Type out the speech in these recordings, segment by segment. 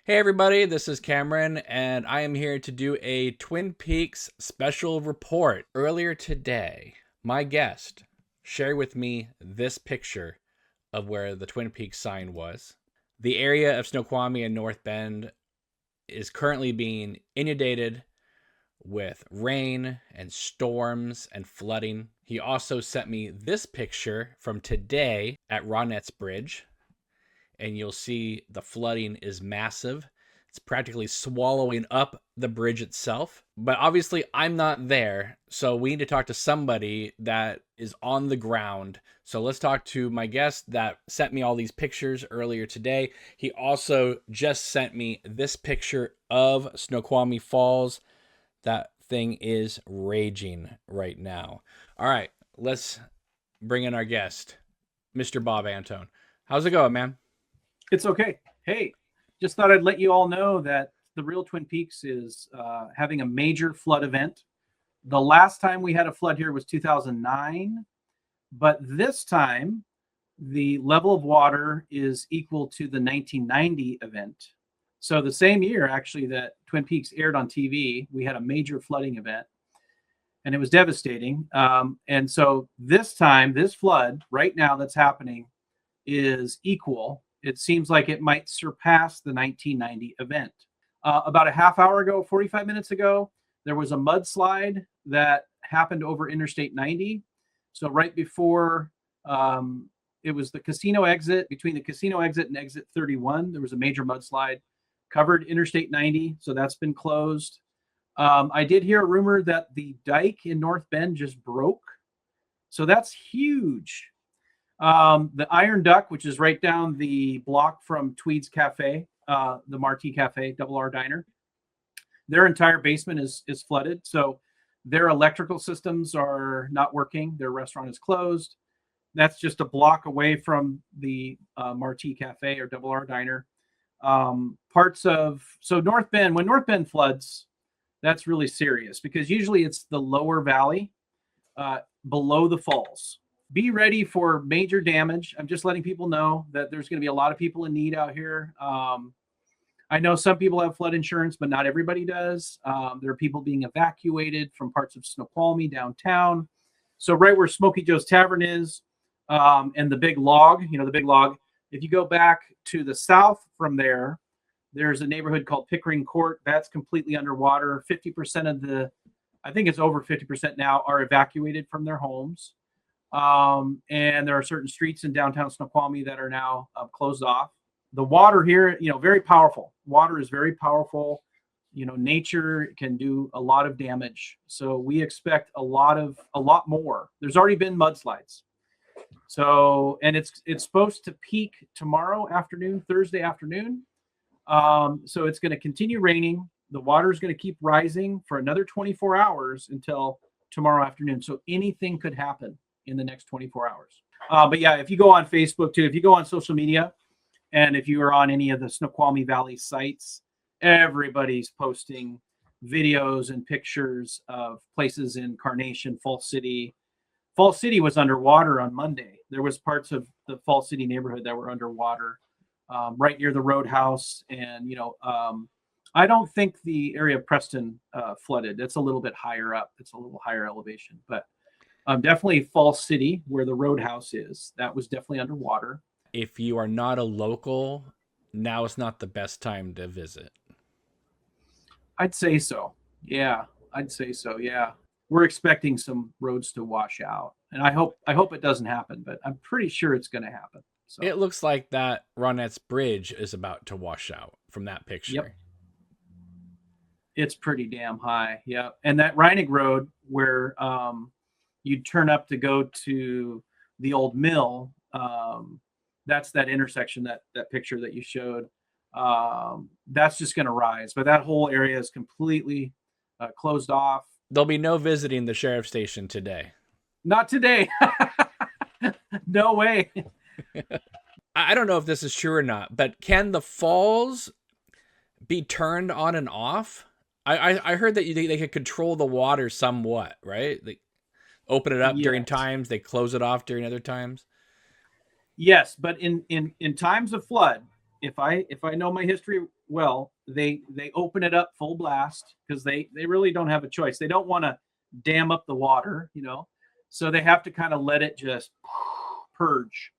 Hey everybody, this is Cameron, and I am here to do a Twin Peaks special report. Earlier today, my guest shared with me this picture of where the Twin Peaks sign was. The area of Snoqualmie and North Bend is currently being inundated with rain and storms and flooding. He also sent me this picture from today at Ronette's Bridge, and you'll see the flooding is massive. It's practically swallowing up the bridge itself. But obviously, I'm not there, so we need to talk to somebody that is on the ground. So let's talk to my guest that sent me all these pictures earlier today. He also just sent me this picture of Snoqualmie Falls. That thing is raging right now. All right, let's bring in our guest, Mr. Bob Antone. How's it going, man? It's okay. Hey, just thought I'd let you all know that the real Twin Peaks is having a major flood event. The last time we had a flood here was 2009, but this time the level of water is equal to the 1990 event. So the same year, actually, that Twin Peaks aired on TV, we had a major flooding event, and it was devastating. And so this time, this flood right now that's happening is equal. It seems like it might surpass the 1990 event. About a half hour ago, 45 minutes ago, there was a mudslide that happened over Interstate 90. So right before it was the casino exit, between the casino exit and exit 31, there was a major mudslide, covered Interstate 90. So that's been closed. I did hear a rumor that the dike in North Bend just broke. So that's huge. The Iron Duck, which is right down the block from Tweed's Cafe, the Marquee Cafe, Double R Diner, their entire basement is flooded. So their electrical systems are not working. Their restaurant is closed. That's just a block away from the Marquee Cafe or Double R Diner. So North Bend, when North Bend floods, that's really serious because usually it's the lower valley below the falls. Be ready for major damage. I'm just letting people know that there's going to be a lot of people in need out here. I know some people have flood insurance, but not everybody does. There are people being evacuated from parts of Snoqualmie downtown. So right where Smoky Joe's Tavern is, and the big log, if you go back to the south from there, there's a neighborhood called Pickering Court. That's completely underwater. 50% of I think it's over 50% now, are evacuated from their homes. And there are certain streets in downtown Snoqualmie that are now closed off. The water here, very powerful. Water is very powerful. Nature can do a lot of damage. So we expect a lot more. There's already been mudslides. So, and it's supposed to peak tomorrow afternoon, Thursday afternoon. So it's going to continue raining. The water is going to keep rising for another 24 hours until tomorrow afternoon. So anything could happen in the next 24 hours. But yeah, if you go on Facebook too, if you go on social media, and if you are on any of the Snoqualmie Valley sites, everybody's posting videos and pictures of places in Carnation, Falls City. Falls City was underwater on Monday. There was parts of the Falls City neighborhood that were underwater, right near the Roadhouse. And, I don't think the area of Preston flooded. It's a little bit higher up. It's a little higher elevation, but definitely Falls City, where the Roadhouse is, that was definitely underwater. If you are not a local, now is not the best time to visit. I'd say so. Yeah, I'd say so. Yeah, we're expecting some roads to wash out, and I hope it doesn't happen, but I'm pretty sure it's going to happen. So It looks like that Ronette's Bridge is about to wash out from that picture. Yep, it's pretty damn high. Yeah, and that Reinig Road where you turn up to go to the old mill. That's that intersection, that picture that you showed. That's just going to rise, but that whole area is completely closed off. There'll be no visiting the sheriff's station today. Not today. No way. I don't know if this is true or not, but can the falls be turned on and off? I heard that they could control the water somewhat, right? They open it up during times, they close it off during other times. Yes, but in times of flood, if I know my history well, they open it up full blast because they really don't have a choice. They don't want to dam up the water, so they have to kind of let it just purge.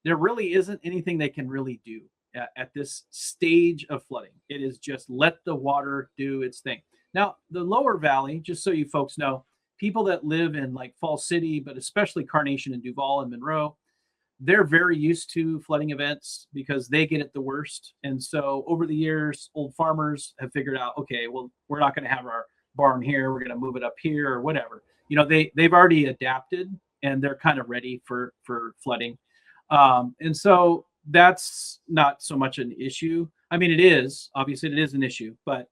There really isn't anything they can really do at this stage of flooding. It is just let the water do its thing. Now, the lower valley, just so you folks know, people that live in like Falls City, but especially Carnation and Duval and Monroe, they're very used to flooding events because they get it the worst. And so over the years, old farmers have figured out, okay, well, we're not going to have our barn here. We're going to move it up here or whatever. They've already adapted and they're kind of ready for flooding. And so that's not so much an issue. I mean, it is obviously it is an issue, but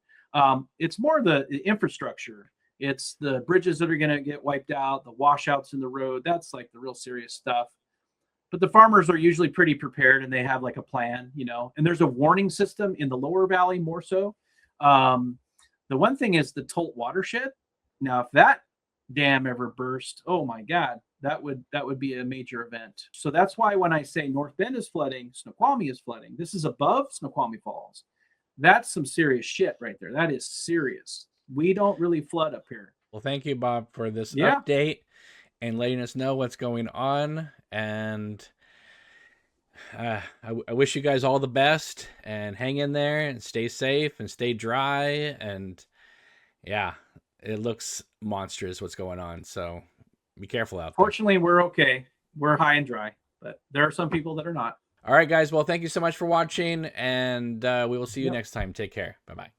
it's more the infrastructure. It's the bridges that are going to get wiped out, the washouts in the road. That's like the real serious stuff. But the farmers are usually pretty prepared and they have like a plan, and there's a warning system in the lower valley more so. The one thing is the Tolt watershed. Now, if that dam ever burst, oh my God, that would be a major event. So that's why when I say North Bend is flooding, Snoqualmie is flooding. This is above Snoqualmie Falls. That's some serious shit right there. That is serious. We don't really flood up here. Well, thank you, Bob, for this update and letting us know what's going on. And I wish you guys all the best and hang in there and stay safe and stay dry. And yeah, it looks monstrous what's going on. So be careful out there. Fortunately, we're okay. We're high and dry, but there are some people that are not. All right, guys. Well, thank you so much for watching, and we will see you next time. Take care. Bye-bye.